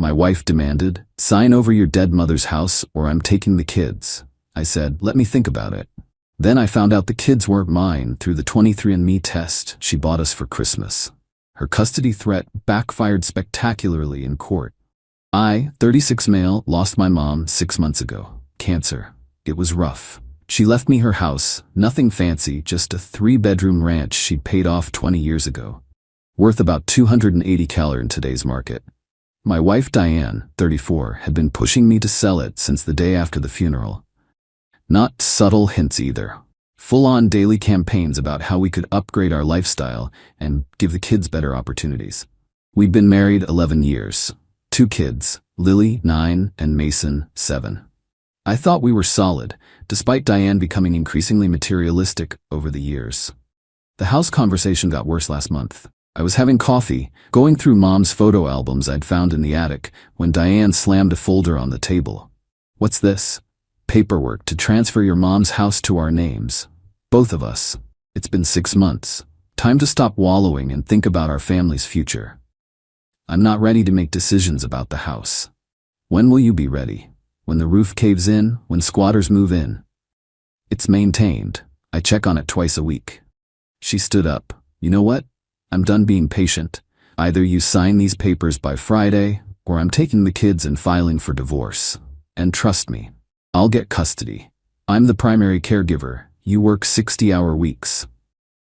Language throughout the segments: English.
My wife demanded. Sign over your dead mother's house or I'm taking the kids. I said, let me think about it. Then I found out the kids weren't mine through the 23andMe test she bought us for Christmas. Her custody threat backfired spectacularly in court. I, 36 male, lost my mom 6 months ago. Cancer. It was rough. She left me her house, nothing fancy, just a 3-bedroom ranch she'd paid off 20 years ago. Worth about $280,000 in today's market. My wife Diane, 34, had been pushing me to sell it since the day after the funeral. Not subtle hints either. Full-on daily campaigns about how we could upgrade our lifestyle and give the kids better opportunities. We'd been married 11 years. 2 kids, Lily, 9, and Mason, 7. I thought we were solid, despite Diane becoming increasingly materialistic over the years. The house conversation got worse last month. I was having coffee, going through Mom's photo albums I'd found in the attic, when Diane slammed a folder on the table. What's this? Paperwork to transfer your mom's house to our names. Both of us. It's been 6 months. Time to stop wallowing and think about our family's future. I'm not ready to make decisions about the house. When will you be ready? When the roof caves in? When squatters move in? It's maintained. I check on it twice a week. She stood up. You know what? I'm done being patient. Either you sign these papers by Friday, or I'm taking the kids and filing for divorce. And trust me, I'll get custody. I'm the primary caregiver. You work 60-hour weeks.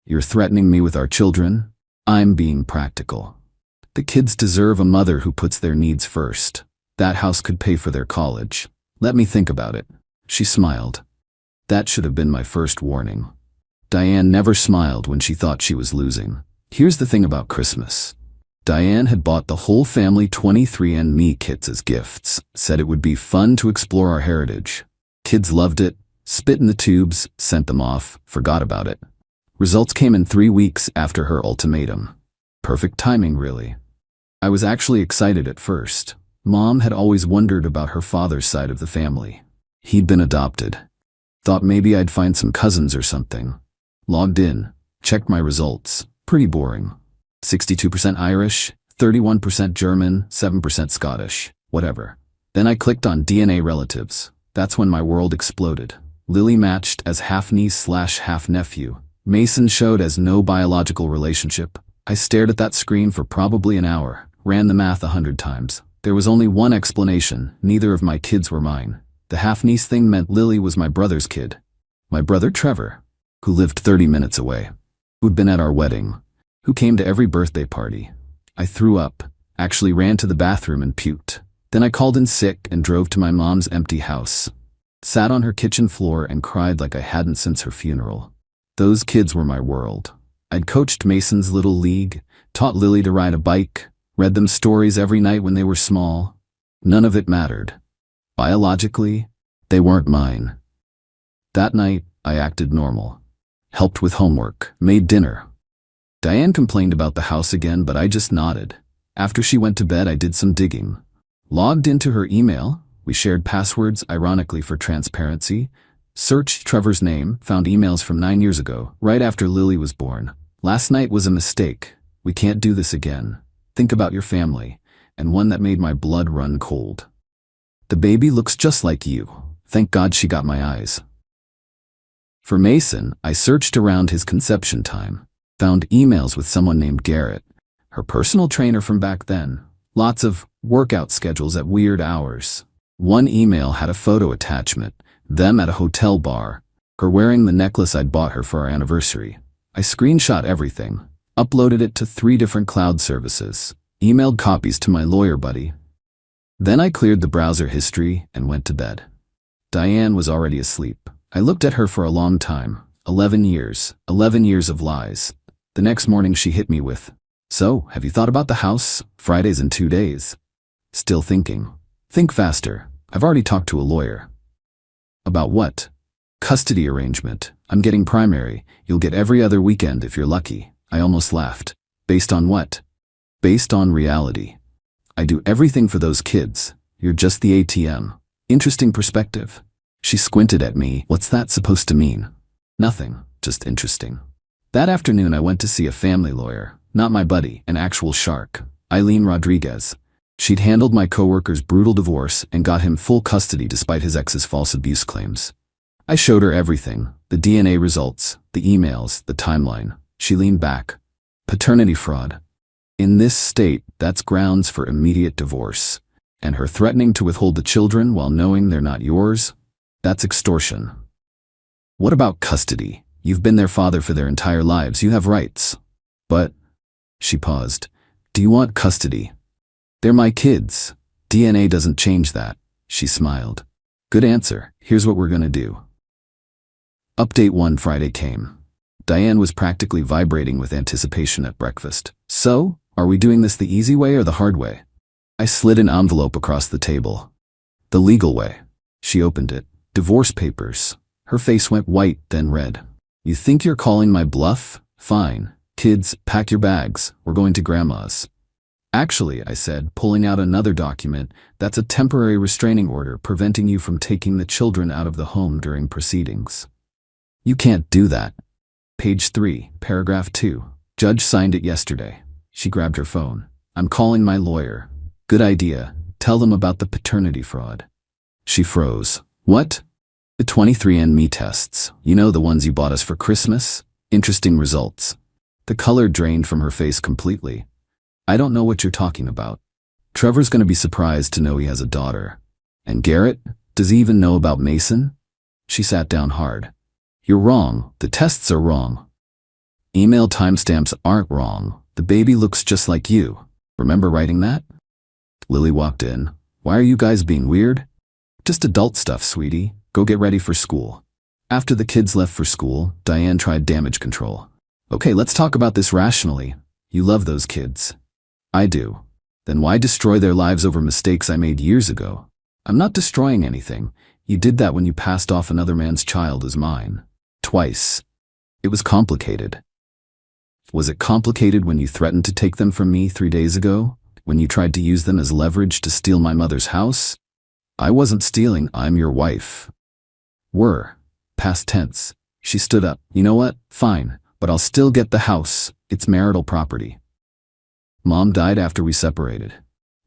You're threatening me with our children? I'm being practical. The kids deserve a mother who puts their needs first. That house could pay for their college. Let me think about it. She smiled. That should have been my first warning. Diane never smiled when she thought she was losing. Here's the thing about Christmas. Diane had bought the whole family 23andMe kits as gifts, said it would be fun to explore our heritage. Kids loved it, spit in the tubes, sent them off, forgot about it. Results came in 3 weeks after her ultimatum. Perfect timing, really. I was actually excited at first. Mom had always wondered about her father's side of the family. He'd been adopted. Thought maybe I'd find some cousins or something. Logged in, checked my results. Pretty boring. 62% Irish, 31% German, 7% Scottish, whatever. Then I clicked on DNA relatives. That's when my world exploded. Lily matched as half-niece/half-nephew. Mason showed as no biological relationship. I stared at that screen for probably an hour, ran the math 100 times. There was only one explanation: neither of my kids were mine. The half-niece thing meant Lily was my brother's kid. My brother Trevor, who lived 30 minutes away, who'd been at our wedding, who came to every birthday party. I threw up, actually ran to the bathroom and puked. Then I called in sick and drove to my mom's empty house. Sat on her kitchen floor and cried like I hadn't since her funeral. Those kids were my world. I'd coached Mason's little league, taught Lily to ride a bike, read them stories every night when they were small. None of it mattered. Biologically, they weren't mine. That night, I acted normal. Helped with homework, made dinner. Diane complained about the house again, but I just nodded. After she went to bed, I did some digging. Logged into her email. We shared passwords, ironically for transparency. Searched Trevor's name, found emails from 9 years ago, right after Lily was born. Last night was a mistake. We can't do this again. Think about your family. And one that made my blood run cold. The baby looks just like you. Thank God she got my eyes. For Mason, I searched around his conception time. Found emails with someone named Garrett, her personal trainer from back then. Lots of workout schedules at weird hours. One email had a photo attachment, them at a hotel bar, her wearing the necklace I'd bought her for our anniversary. I screenshot everything, uploaded it to 3 different cloud services, emailed copies to my lawyer buddy. Then I cleared the browser history and went to bed. Diane was already asleep. I looked at her for a long time. 11 years of lies. The next morning she hit me with, "So, have you thought about the house? Friday's in 2 days. Still thinking. Think faster. I've already talked to a lawyer." About what? Custody arrangement. I'm getting primary. You'll get every other weekend if you're lucky. I almost laughed. Based on what? Based on reality. I do everything for those kids. You're just the ATM. Interesting perspective. She squinted at me. What's that supposed to mean? Nothing. Just interesting. That afternoon I went to see a family lawyer. Not my buddy, an actual shark. Eileen Rodriguez. She'd handled my coworker's brutal divorce and got him full custody despite his ex's false abuse claims. I showed her everything, the DNA results, the emails, the timeline. She leaned back. Paternity fraud. In this state, that's grounds for immediate divorce. And her threatening to withhold the children while knowing they're not yours? That's extortion. What about custody? You've been their father for their entire lives. You have rights. But, she paused, do you want custody? They're my kids. DNA doesn't change that. She smiled. Good answer. Here's what we're gonna do. Update 1 Friday came. Diane was practically vibrating with anticipation at breakfast. So, are we doing this the easy way or the hard way? I slid an envelope across the table. The legal way. She opened it. Divorce papers. Her face went white, then red. You think you're calling my bluff? Fine. Kids, pack your bags. We're going to Grandma's. Actually, I said, pulling out another document, that's a temporary restraining order preventing you from taking the children out of the home during proceedings. You can't do that. Page 3, paragraph 2. Judge signed it yesterday. She grabbed her phone. I'm calling my lawyer. Good idea. Tell them about the paternity fraud. She froze. What? The 23andMe tests. You know, the ones you bought us for Christmas? Interesting results. The color drained from her face completely. I don't know what you're talking about. Trevor's gonna be surprised to know he has a daughter. And Garrett? Does he even know about Mason? She sat down hard. You're wrong. The tests are wrong. Email timestamps aren't wrong. The baby looks just like you. Remember writing that? Lily walked in. Why are you guys being weird? Just adult stuff, sweetie. Go get ready for school. After the kids left for school, Diane tried damage control. Okay, let's talk about this rationally. You love those kids. I do. Then why destroy their lives over mistakes I made years ago? I'm not destroying anything. You did that when you passed off another man's child as mine. Twice. It was complicated. Was it complicated when you threatened to take them from me 3 days ago? When you tried to use them as leverage to steal my mother's house? I wasn't stealing, I'm your wife. Were. Past tense. She stood up. You know what? Fine. But I'll still get the house. It's marital property. Mom died after we separated.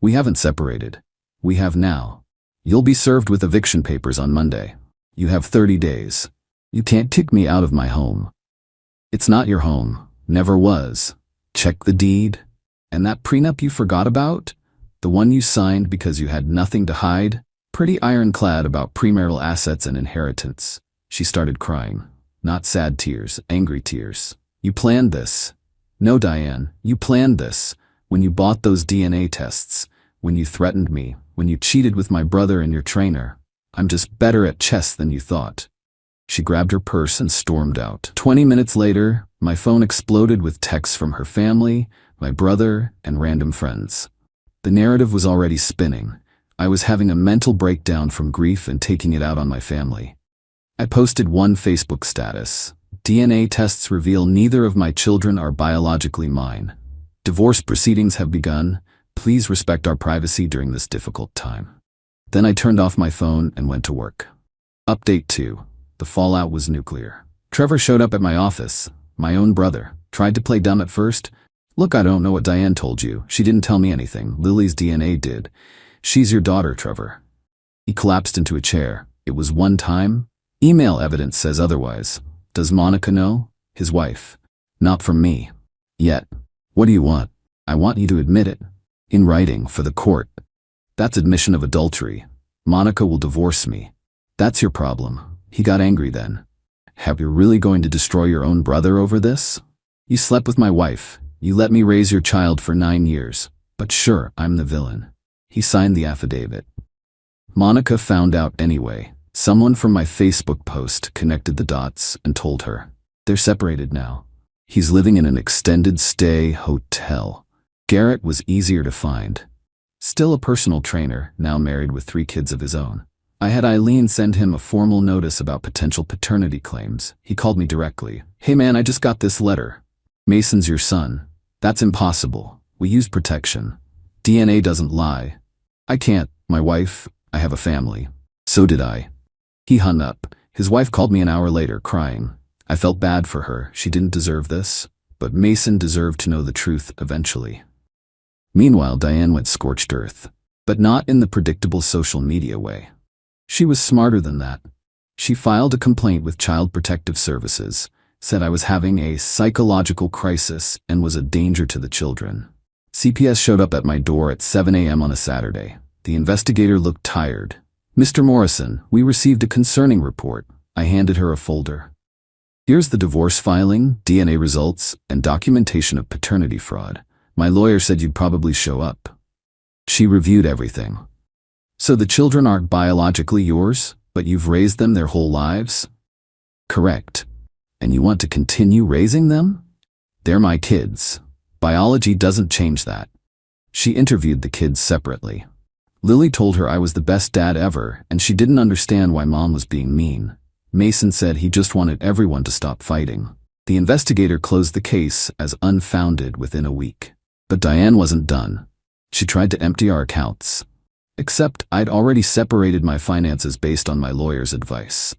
We haven't separated. We have now. You'll be served with eviction papers on Monday. You have 30 days. You can't kick me out of my home. It's not your home. Never was. Check the deed. And that prenup you forgot about? The one you signed because you had nothing to hide? Pretty ironclad about premarital assets and inheritance. She started crying. Not sad tears, angry tears. You planned this. No, Diane, you planned this. When you bought those DNA tests. When you threatened me. When you cheated with my brother and your trainer. I'm just better at chess than you thought. She grabbed her purse and stormed out. 20 minutes later, my phone exploded with texts from her family, my brother, and random friends. The narrative was already spinning. I was having a mental breakdown from grief and taking it out on my family. I posted one Facebook status. DNA tests reveal neither of my children are biologically mine. Divorce proceedings have begun. Please respect our privacy during this difficult time. Then I turned off my phone and went to work. Update 2. The fallout was nuclear. Trevor showed up at my office. My own brother. Tried to play dumb at first. Look, I don't know what Diane told you. She didn't tell me anything. Lily's DNA did. She's your daughter, Trevor. He collapsed into a chair. It was one time. Email evidence says otherwise. Does Monica know? His wife. Not from me. Yet. What do you want? I want you to admit it. In writing, for the court. That's admission of adultery. Monica will divorce me. That's your problem. He got angry then. Have you really going to destroy your own brother over this? You slept with my wife. You let me raise your child for 9 years. But sure, I'm the villain. He signed the affidavit. Monica found out anyway. Someone from my Facebook post connected the dots and told her. They're separated now. He's living in an extended stay hotel. Garrett was easier to find. Still a personal trainer, now married with 3 kids of his own. I had Eileen send him a formal notice about potential paternity claims. He called me directly. Hey man, I just got this letter. Mason's your son. That's impossible. We used protection. DNA doesn't lie. I can't. My wife, I have a family. So did I. He hung up. His wife called me an hour later, crying. I felt bad for her. She didn't deserve this. But Mason deserved to know the truth eventually. Meanwhile, Diane went scorched earth, but not in the predictable social media way. She was smarter than that. She filed a complaint with Child Protective Services, said I was having a psychological crisis and was a danger to the children. CPS showed up at my door at 7 a.m. on a Saturday. The investigator looked tired. "Mr. Morrison, we received a concerning report." I handed her a folder. "Here's the divorce filing, DNA results, and documentation of paternity fraud. My lawyer said you'd probably show up." She reviewed everything. "So the children aren't biologically yours, but you've raised them their whole lives?" "Correct. And you want to continue raising them?" "They're my kids. Biology doesn't change that." She interviewed the kids separately. Lily told her I was the best dad ever, and she didn't understand why Mom was being mean. Mason said he just wanted everyone to stop fighting. The investigator closed the case as unfounded within a week. But Diane wasn't done. She tried to empty our accounts. Except I'd already separated my finances based on my lawyer's advice.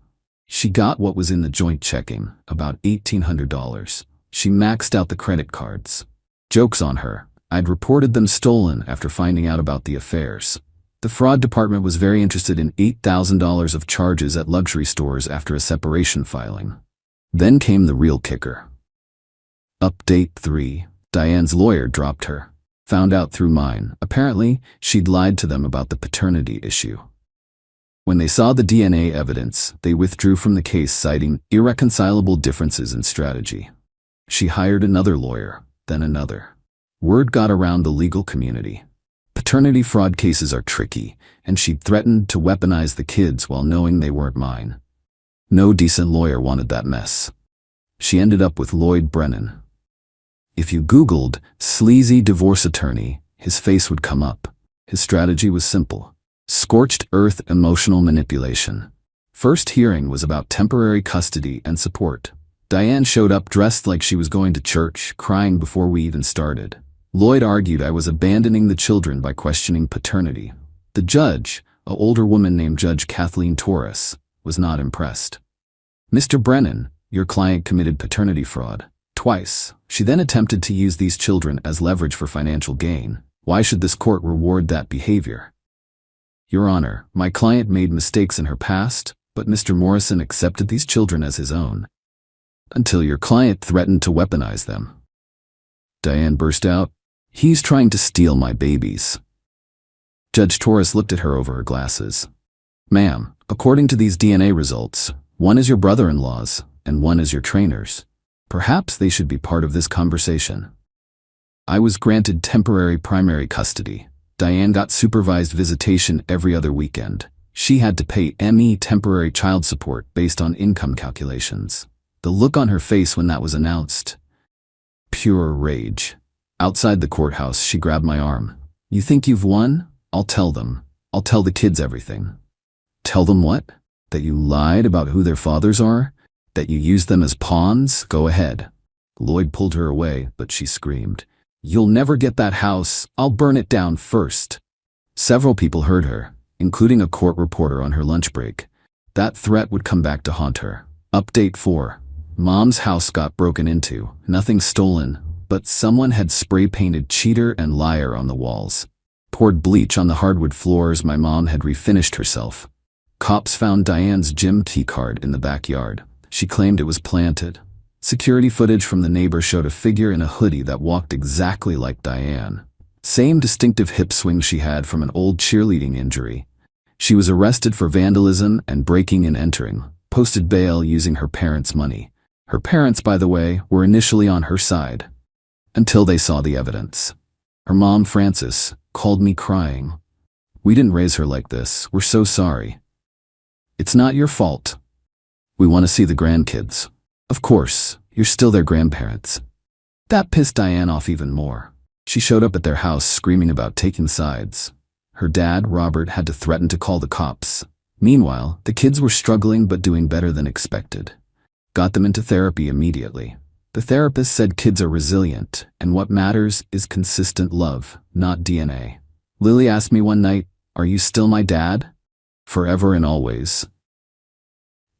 She got what was in the joint checking, about $1,800. She maxed out the credit cards. Joke's on her. I'd reported them stolen after finding out about the affairs. The fraud department was very interested in $8,000 of charges at luxury stores after a separation filing. Then came the real kicker. Update 3. Diane's lawyer dropped her. Found out through mine. Apparently, she'd lied to them about the paternity issue. When they saw the DNA evidence, they withdrew from the case citing irreconcilable differences in strategy. She hired another lawyer, then another. Word got around the legal community. Paternity fraud cases are tricky, and she'd threatened to weaponize the kids while knowing they weren't mine. No decent lawyer wanted that mess. She ended up with Lloyd Brennan. If you Googled sleazy divorce attorney, his face would come up. His strategy was simple. Scorched earth emotional manipulation. First hearing was about temporary custody and support. Diane showed up dressed like she was going to church, crying before we even started. Lloyd argued I was abandoning the children by questioning paternity. The judge, an older woman named Judge Kathleen Torres, was not impressed. "Mr. Brennan, your client committed paternity fraud. Twice." She then attempted to use these children as leverage for financial gain. "Why should this court reward that behavior?" "Your Honor, my client made mistakes in her past, but Mr. Morrison accepted these children as his own. Until your client threatened to weaponize them." Diane burst out, "He's trying to steal my babies." Judge Torres looked at her over her glasses. "Ma'am, according to these DNA results, one is your brother-in-law's and one is your trainer's. Perhaps they should be part of this conversation." I was granted temporary primary custody. Diane got supervised visitation every other weekend. She had to pay ME temporary child support based on income calculations. The look on her face when that was announced. Pure rage. Outside the courthouse, she grabbed my arm. "You think you've won? I'll tell them. I'll tell the kids everything." "Tell them what? That you lied about who their fathers are? That you used them as pawns? Go ahead." Lloyd pulled her away, but she screamed, "You'll never get that house. I'll burn it down first." Several people heard her, including a court reporter on her lunch break. That threat would come back to haunt her. Update 4. Mom's house got broken into. Nothing stolen, but someone had spray-painted cheater and liar on the walls. Poured bleach on the hardwood floors. My mom had refinished herself. Cops found Diane's gym key card in the backyard. She claimed it was planted. Security footage from the neighbor showed a figure in a hoodie that walked exactly like Diane. Same distinctive hip swing she had from an old cheerleading injury. She was arrested for vandalism and breaking and entering, posted bail using her parents' money. Her parents, by the way, were initially on her side. Until they saw the evidence. Her mom, Frances, called me crying. "We didn't raise her like this. We're so sorry." "It's not your fault. We want to see the grandkids." "Of course, you're still their grandparents." That pissed Diane off even more. She showed up at their house screaming about taking sides. Her dad, Robert, had to threaten to call the cops. Meanwhile, the kids were struggling but doing better than expected. Got them into therapy immediately. The therapist said kids are resilient, and what matters is consistent love, not DNA. Lily asked me one night, "Are you still my dad?" Forever and always.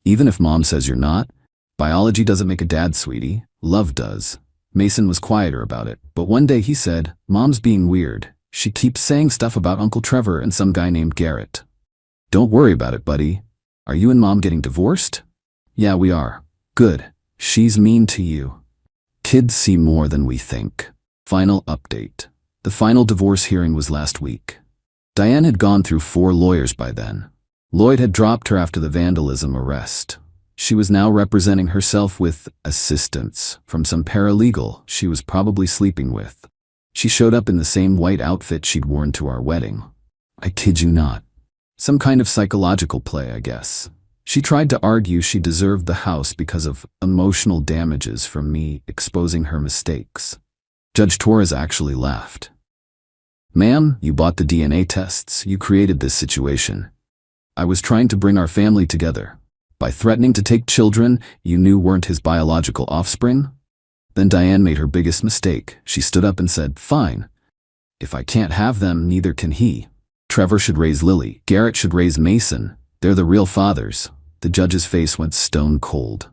Even if mom says you're not, biology doesn't make a dad, sweetie. Love does. Mason was quieter about it, but one day he said, "Mom's being weird. She keeps saying stuff about Uncle Trevor and some guy named Garrett." "Don't worry about it, buddy. Are you and Mom getting divorced?" "Yeah, we are." "Good. She's mean to you." Kids see more than we think. Final update. The final divorce hearing was last week. Diane had gone through 4 lawyers by then. Lloyd had dropped her after the vandalism arrest. She was now representing herself with assistance from some paralegal she was probably sleeping with. She showed up in the same white outfit she'd worn to our wedding. I kid you not. Some kind of psychological play, I guess. She tried to argue she deserved the house because of emotional damages from me exposing her mistakes. Judge Torres actually laughed. "Ma'am, you bought the DNA tests. You created this situation. I was trying to bring our family together. By threatening to take children you knew weren't his biological offspring?" Then Diane made her biggest mistake. She stood up and said, "Fine. If I can't have them, neither can he. Trevor should raise Lily. Garrett should raise Mason. They're the real fathers." The judge's face went stone cold.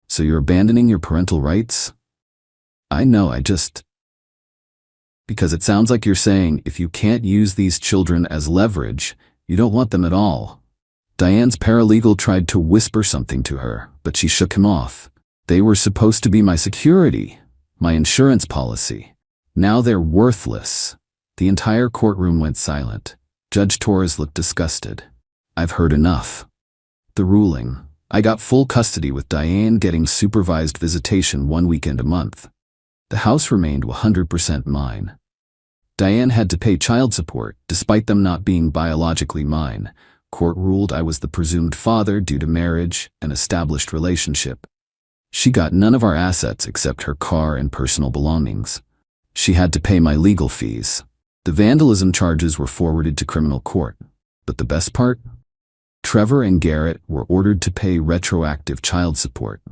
"So you're abandoning your parental rights?" "I know, because it sounds like you're saying if you can't use these children as leverage, you don't want them at all." Diane's paralegal tried to whisper something to her, but she shook him off. "They were supposed to be my security, my insurance policy. Now they're worthless." The entire courtroom went silent. Judge Torres looked disgusted. "I've heard enough." The ruling. I got full custody with Diane getting supervised visitation 1 weekend a month. The house remained 100% mine. Diane had to pay child support, despite them not being biologically mine. Court ruled I was the presumed father due to marriage and established relationship. She got none of our assets except her car and personal belongings. She had to pay my legal fees. The vandalism charges were forwarded to criminal court. But the best part? Trevor and Garrett were ordered to pay retroactive child support.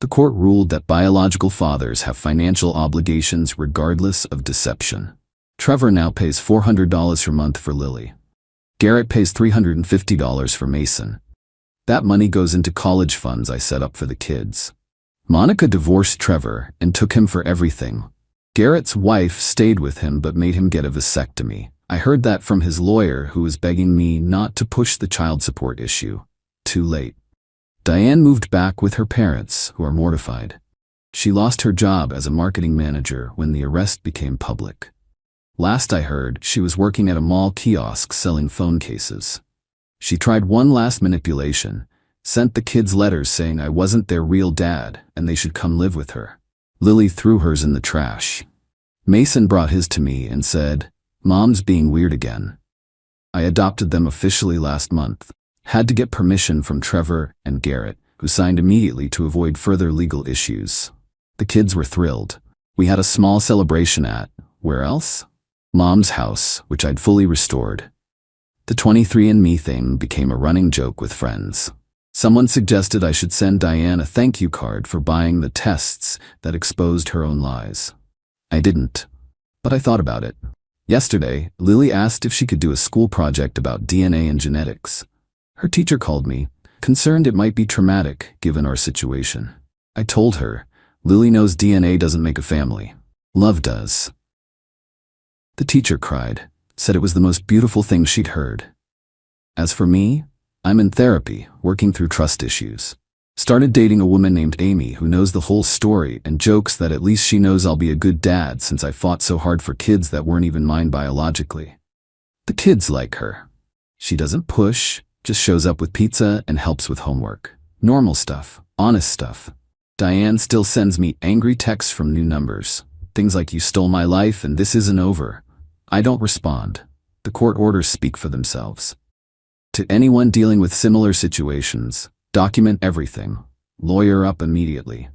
The court ruled that biological fathers have financial obligations regardless of deception. Trevor now pays $400 per month for Lily. Garrett pays $350 for Mason. That money goes into college funds I set up for the kids. Monica divorced Trevor and took him for everything. Garrett's wife stayed with him but made him get a vasectomy. I heard that from his lawyer who was begging me not to push the child support issue. Too late. Diane moved back with her parents, who are mortified. She lost her job as a marketing manager when the arrest became public. Last I heard, she was working at a mall kiosk selling phone cases. She tried one last manipulation, sent the kids letters saying I wasn't their real dad and they should come live with her. Lily threw hers in the trash. Mason brought his to me and said, "Mom's being weird again." I adopted them officially last month. Had to get permission from Trevor and Garrett, who signed immediately to avoid further legal issues. The kids were thrilled. We had a small celebration at, where else? Mom's house, which I'd fully restored. The 23andMe thing became a running joke with friends. Someone suggested I should send Diane a thank you card for buying the tests that exposed her own lies. I didn't, but I thought about it. Yesterday, Lily asked if she could do a school project about DNA and genetics. Her teacher called me, concerned it might be traumatic given our situation. I told her, Lily knows DNA doesn't make a family. Love does. The teacher cried, said it was the most beautiful thing she'd heard. As for me, I'm in therapy, working through trust issues. Started dating a woman named Amy who knows the whole story and jokes that at least she knows I'll be a good dad since I fought so hard for kids that weren't even mine biologically. The kids like her. She doesn't push, just shows up with pizza and helps with homework. Normal stuff, honest stuff. Diane still sends me angry texts from new numbers. Things like "you stole my life and this isn't over." I don't respond. The court orders speak for themselves. To anyone dealing with similar situations, document everything. Lawyer up immediately.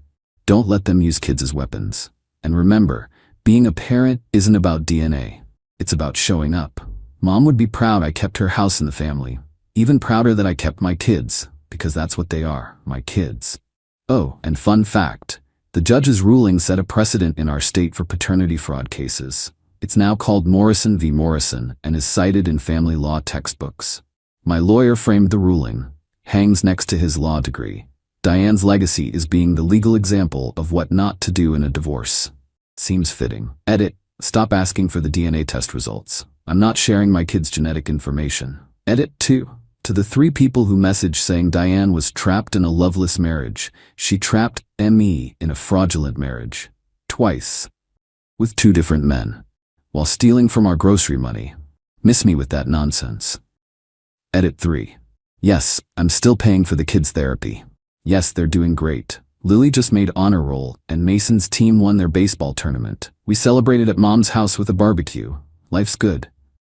Don't let them use kids as weapons. And remember, being a parent isn't about DNA. It's about showing up. Mom would be proud I kept her house in the family. Even prouder that I kept my kids, because that's what they are, my kids. Oh, and fun fact, the judge's ruling set a precedent in our state for paternity fraud cases. It's now called Morrison v. Morrison and is cited in family law textbooks. My lawyer framed the ruling, hangs next to his law degree. Diane's legacy is being the legal example of what not to do in a divorce. Seems fitting. Edit. Stop asking for the DNA test results. I'm not sharing my kids' genetic information. Edit 2. To the 3 people who messaged saying Diane was trapped in a loveless marriage, she trapped me in a fraudulent marriage. Twice. With 2 different men. While stealing from our grocery money. Miss me with that nonsense. Edit 3. Yes, I'm still paying for the kids' therapy. Yes, they're doing great. Lily just made honor roll, and Mason's team won their baseball tournament. We celebrated at Mom's house with a barbecue. Life's good.